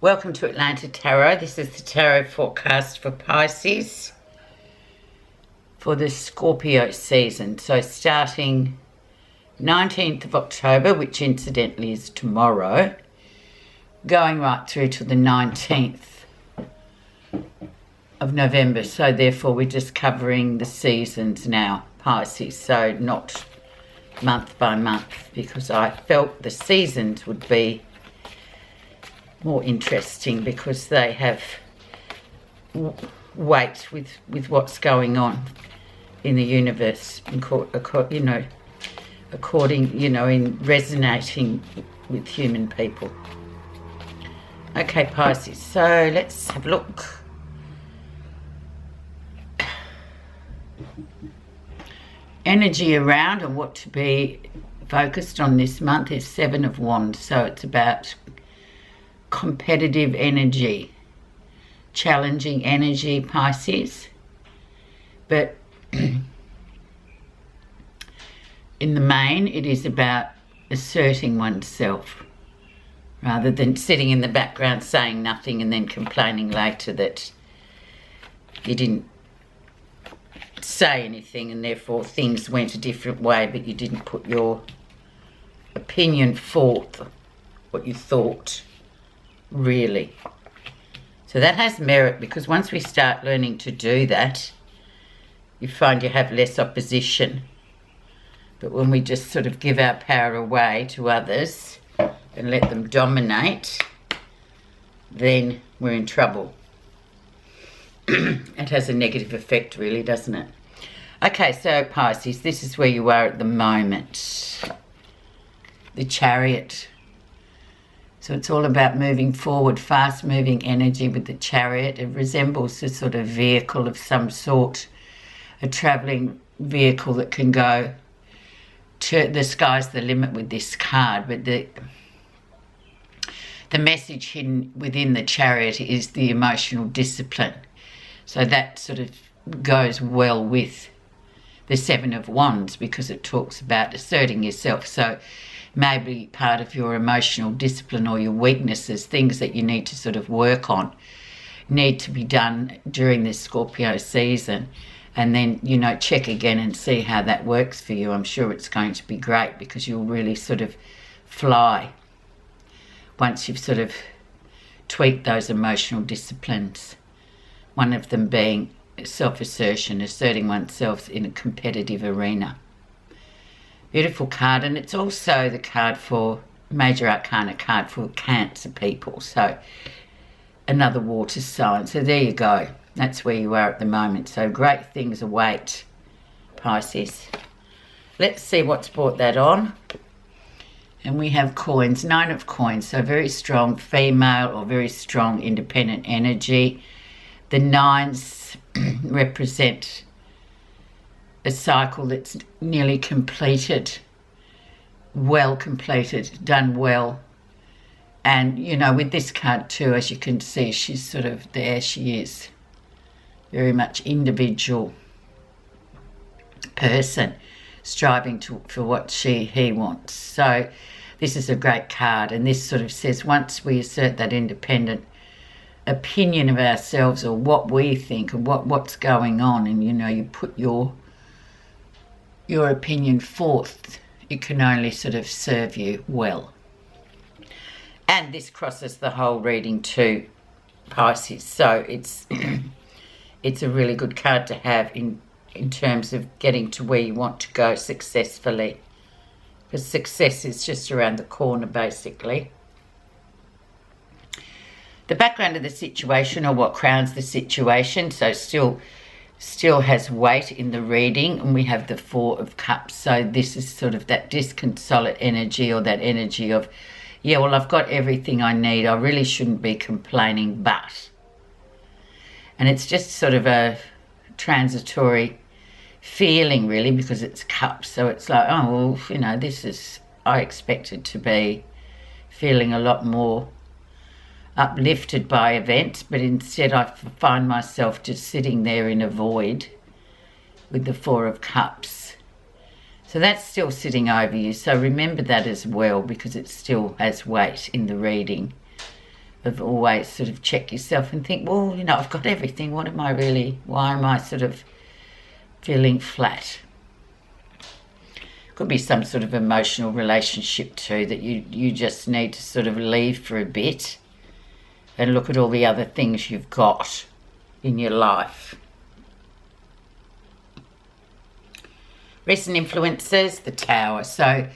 Welcome to Atlanta Tarot. This is the tarot forecast for Pisces for the Scorpio season. So starting 19th of October, which incidentally is tomorrow, going right through to the 19th of November. So therefore we're just covering the seasons now, Pisces. So not month by month, because I felt the seasons would be more interesting because they have weight with what's going on in the universe, in resonating with human people. Okay, Pisces, so let's have a look. Energy around and what to be focused on this month is Seven of Wands. So it's about competitive energy, challenging energy, Pisces. But in the main, it is about asserting oneself rather than sitting in the background saying nothing and then complaining later that you didn't say anything and therefore things went a different way, but you didn't put your opinion forth, what you thought, really. So that has merit, because once we start learning to do that, you find you have less opposition. But when we just sort of give our power away to others and let them dominate, then we're in trouble. It has a negative effect, really, doesn't it? Okay, so Pisces, this is where you are at the moment. The Chariot. So it's all about moving forward, fast-moving energy with the Chariot. It resembles a sort of vehicle of some sort, a travelling vehicle that can go to the sky's the limit with this card. But the message hidden within the Chariot is the emotional discipline. So that sort of goes well with the Seven of Wands, because it talks about asserting yourself. So maybe part of your emotional discipline or your weaknesses, things that you need to sort of work on, need to be done during this Scorpio season. And then, check again and see how that works for you. I'm sure it's going to be great, because you'll really sort of fly once you've sort of tweaked those emotional disciplines. One of them being self-assertion, asserting oneself in a competitive arena. Beautiful card, and it's also the card for Major Arcana card for Cancer people, so another water sign. So there you go, that's where you are at the moment. So great things await, Pisces. Let's see what's brought that on. And we have coins, Nine of Coins, so very strong female or very strong independent energy. The nines represent a cycle that's nearly completed, well completed, done well. And, with this card too, as you can see, she's sort of there, she is. Very much individual person, striving for what he wants. So this is a great card, and this sort of says once we assert that independent opinion of ourselves, or what we think, and what's going on, and, you put your opinion forth, it can only sort of serve you well. And this crosses the whole reading too, Pisces. So it's it's a really good card to have in terms of getting to where you want to go successfully, because success is just around the corner, basically. The background of the situation, or what crowns the situation, so still has weight in the reading, and we have the Four of Cups. So this is sort of that disconsolate energy, or that energy of, yeah, well, I've got everything I need, I really shouldn't be complaining, but. And it's just sort of a transitory feeling, really, because it's cups. So it's like, oh, well, this is, I expected to be feeling a lot more uplifted by events, but instead I find myself just sitting there in a void with the Four of Cups. So that's still sitting over you, so remember that as well, because it still has weight in the reading. of always sort of check yourself and think, well, you know, I've got everything. Why am I sort of feeling flat? Could be some sort of emotional relationship too that you just need to sort of leave for a bit and look at all the other things you've got in your life. Recent influences, the Tower. So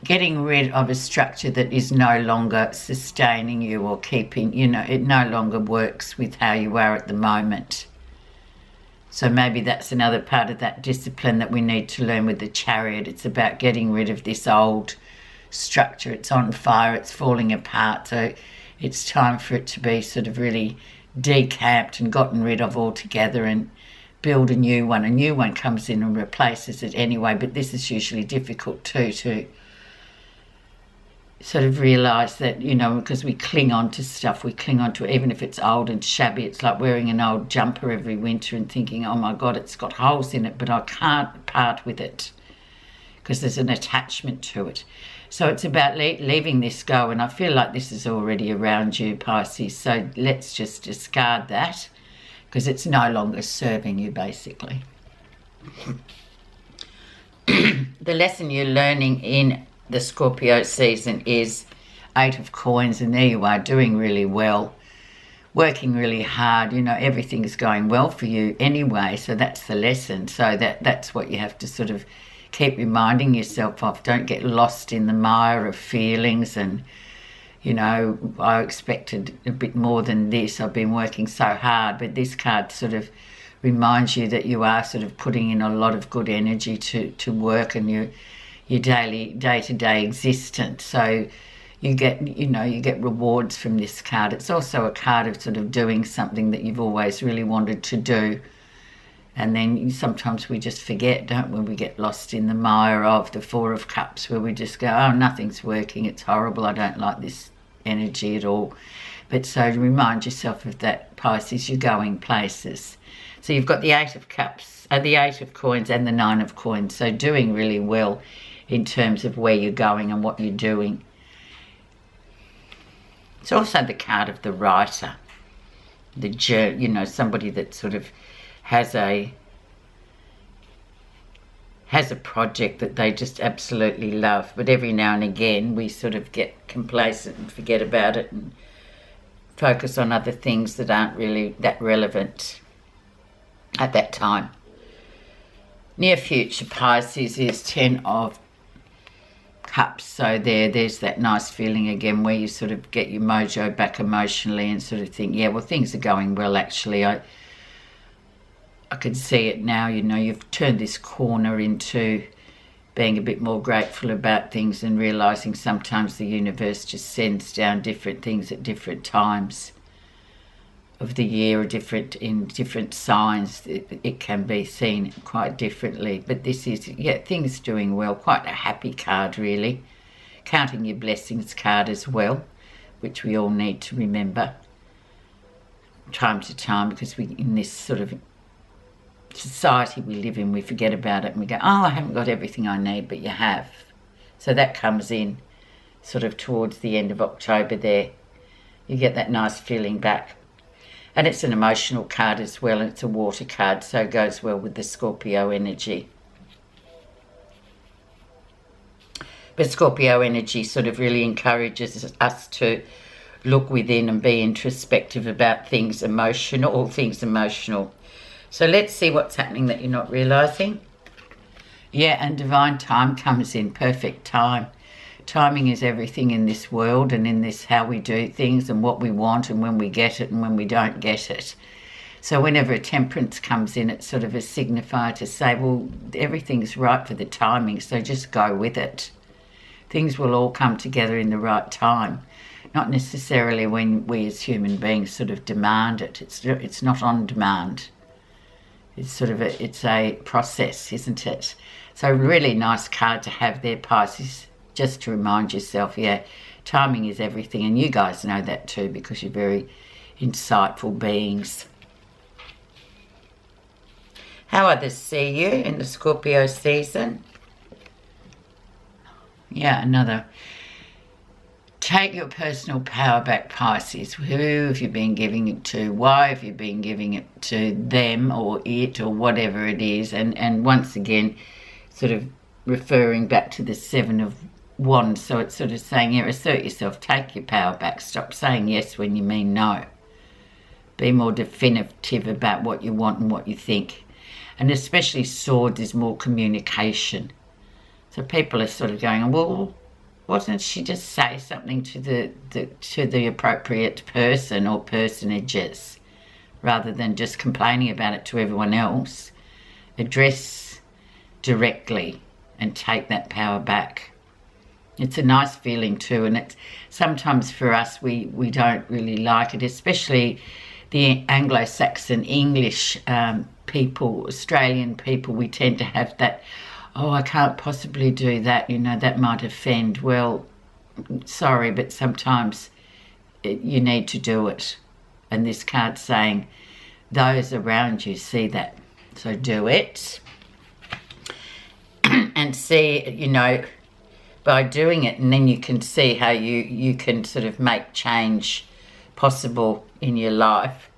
getting rid of a structure that is no longer sustaining you or keeping, you know, it no longer works with how you are at the moment. So maybe that's another part of that discipline that we need to learn with the Chariot. It's about getting rid of this old structure. It's on fire, it's falling apart. So it's time for it to be sort of really decamped and gotten rid of altogether and build a new one. A new one comes in and replaces it anyway, but this is usually difficult too, to sort of realise that, you know, because we cling on to stuff, we cling on to it, even if it's old and shabby. It's like wearing an old jumper every winter and thinking, oh my God, it's got holes in it, but I can't part with it because there's an attachment to it. So it's about leaving this go, and I feel like this is already around you, Pisces, so let's just discard that because it's no longer serving you, basically. The lesson you're learning in the Scorpio season is 8 of Coins, and there you are, doing really well, working really hard. You know, everything's going well for you anyway, so that's the lesson. So that's what you have to sort of keep reminding yourself of. Don't get lost in the mire of feelings and, you know, I expected a bit more than this. I've been working so hard, but this card sort of reminds you that you are sort of putting in a lot of good energy to work and your day-to-day existence. So you get rewards from this card. It's also a card of sort of doing something that you've always really wanted to do, and then sometimes we just forget, don't we? We get lost in the mire of the 4 of Cups, where we just go, oh, nothing's working, it's horrible, I don't like this energy at all. But so to remind yourself of that, Pisces, you're going places. So you've got the 8 of Cups, the 8 of Coins and the 9 of Coins, so doing really well in terms of where you're going and what you're doing. It's also the card of the writer, you know, somebody that sort of has a project that they just absolutely love, but every now and again we sort of get complacent and forget about it and focus on other things that aren't really that relevant at that time. Near future, Pisces, is 10 of Cups, so there's that nice feeling again where you sort of get your mojo back emotionally and sort of think, yeah, well, things are going well, actually. I can see it now, you know, you've turned this corner into being a bit more grateful about things and realising sometimes the universe just sends down different things at different times of the year, or in different signs. It can be seen quite differently, but this is, yeah, things doing well. Quite a happy card, really. Counting your blessings card as well, which we all need to remember time to time, because we, in this sort of society we live in, we forget about it and we go, oh, I haven't got everything I need, but you have. So that comes in sort of towards the end of October there. You get that nice feeling back. And it's an emotional card as well, and it's a water card, so it goes well with the Scorpio energy. But Scorpio energy sort of really encourages us to look within and be introspective about things emotional, all things emotional. So let's see what's happening that you're not realising. Yeah, and divine time comes in, perfect time. Timing is everything in this world and in this how we do things and what we want and when we get it and when we don't get it. So whenever a temperance comes in, it's sort of a signifier to say, well, everything's right for the timing, so just go with it. Things will all come together in the right time, not necessarily when we as human beings sort of demand it. It's not on demand. It's sort of it's a process, isn't it? So really nice card to have there, Pisces. Just to remind yourself, yeah, timing is everything. And you guys know that too, because you're very insightful beings. How others see you in the Scorpio season. Yeah, another Take your personal power back, Pisces. Who have you been giving it to? Why have you been giving it to them or it or whatever it is? And once again, sort of referring back to the Seven of Wands. So it's sort of saying, yeah, assert yourself, take your power back, stop saying yes when you mean no. Be more definitive about what you want and what you think. And especially swords is more communication. So people are sort of going, well, why doesn't she just say something to the appropriate person or personages rather than just complaining about it to everyone else? Address directly and take that power back. It's a nice feeling too, and it's sometimes for us we don't really like it, especially the Anglo-Saxon English people, Australian people. We tend to have that, oh, I can't possibly do that, you know, that might offend. Well, sorry, but sometimes you need to do it. And this card's saying those around you see that. So do it. And see, you know, by doing it, and then you can see how you can sort of make change possible in your life,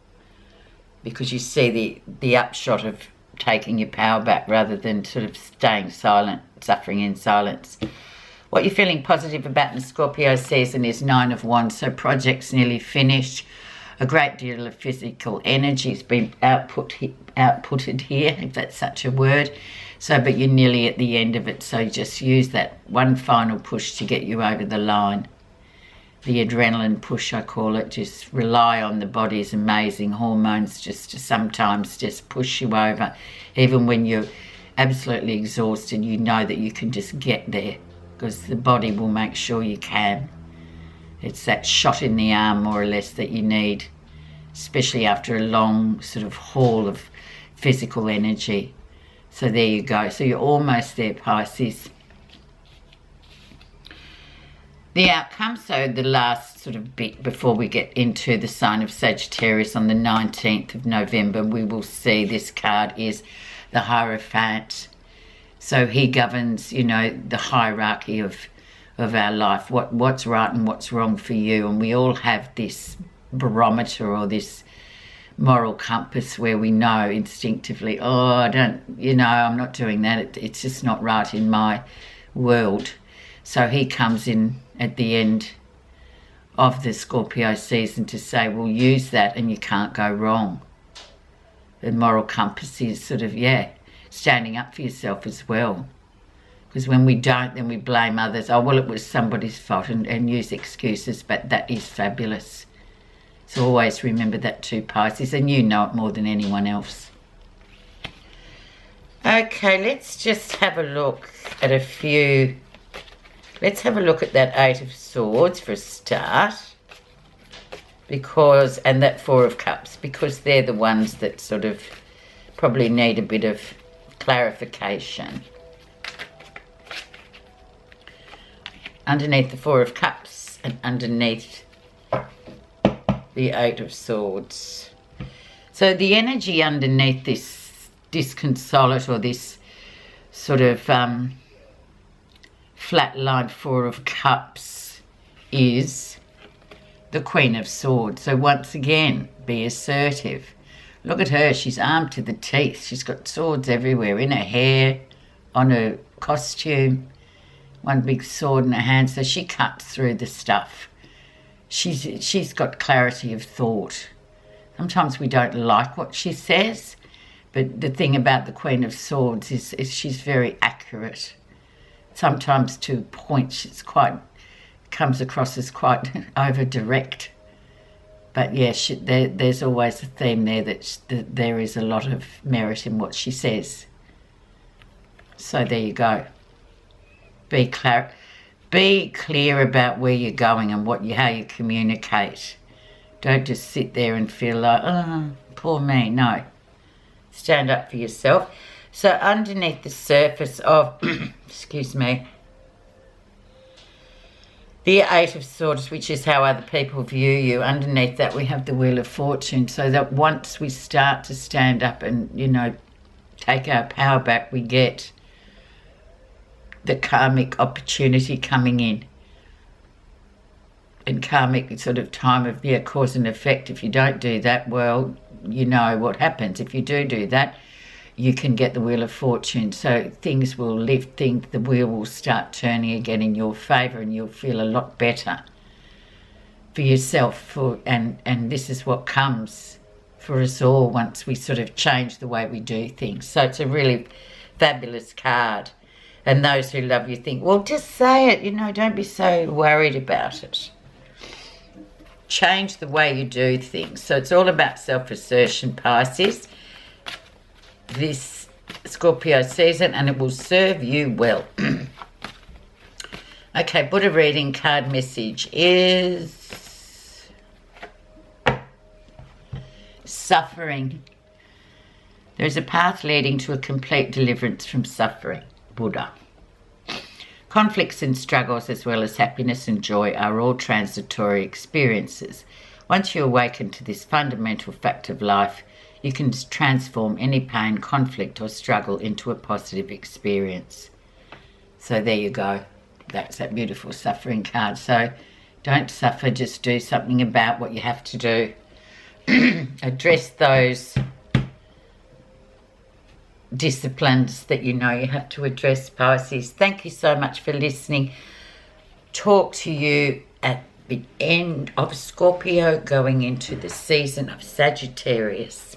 because you see the upshot of taking your power back rather than sort of staying silent, suffering in silence. What you're feeling positive about in the Scorpio season is Nine of Wands. So projects nearly finished. A great deal of physical energy has been outputted here, if that's such a word. So, but you're nearly at the end of it. So just use that one final push to get you over the line. The adrenaline push, I call it. Just rely on the body's amazing hormones just to sometimes just push you over. Even when you're absolutely exhausted, you know that you can just get there because the body will make sure you can. It's that shot in the arm, more or less, that you need, especially after a long sort of haul of physical energy. So there you go. So you're almost there, Pisces. The outcome, so the last sort of bit before we get into the sign of Sagittarius on the 19th of November, we will see this card is the Hierophant. So he governs, you know, the hierarchy of our life, what's right and what's wrong for you. And we all have this barometer or this moral compass where we know instinctively, oh, I don't, you know, I'm not doing that. It's just not right in my world. So he comes in at the end of the Scorpio season to say, well, use that and you can't go wrong. The moral compass is sort of, yeah, standing up for yourself as well. Because when we don't, then we blame others. Oh, well, it was somebody's fault, and use excuses, but that is fabulous. So always remember that too, Pisces, and you know it more than anyone else. Okay, let's just have a look at a few. Let's have a look at that Eight of Swords for a start. And that Four of Cups, because they're the ones that sort of probably need a bit of clarification. Underneath the Four of Cups and underneath the Eight of Swords. So the energy underneath this disconsolate or this sort of flat-lined Four of Cups is the Queen of Swords. So once again, be assertive. Look at her, she's armed to the teeth. She's got swords everywhere, in her hair, on her costume, one big sword in her hand. So she cuts through the stuff. She's got clarity of thought. Sometimes we don't like what she says, but the thing about the Queen of Swords is she's very accurate. Sometimes to points, comes across as quite over direct. But yeah, there's always a theme there that there is a lot of merit in what she says. So there you go. Be clear about where you're going and how you communicate. Don't just sit there and feel like, oh, poor me. No. Stand up for yourself. So underneath the surface of, excuse me, the Eight of Swords, which is how other people view you, underneath that we have the Wheel of Fortune. So that once we start to stand up and, you know, take our power back, we get the karmic opportunity coming in. and karmic sort of time of the cause and effect. If you don't do that, well, you know what happens. If you do that, you can get the Wheel of Fortune. So things will lift, the wheel will start turning again in your favour, and you'll feel a lot better for yourself. And this is what comes for us all once we sort of change the way we do things. So it's a really fabulous card. And those who love you think, well, just say it, you know, don't be so worried about it. Change the way you do things. So it's all about self-assertion, Pisces, this Scorpio season, and it will serve you well. Okay, Buddha reading card message is suffering. There is a path leading to a complete deliverance from suffering. Buddha. Conflicts and struggles, as well as happiness and joy, are all transitory experiences. Once you awaken to this fundamental fact of life, you can transform any pain, conflict or struggle into a positive experience. So there you go. That's that beautiful suffering card. So don't suffer, just do something about what you have to do. Address those disciplines that you know you have to address, Pisces. Thank you so much for listening. Talk to you at the end of Scorpio, going into the season of Sagittarius.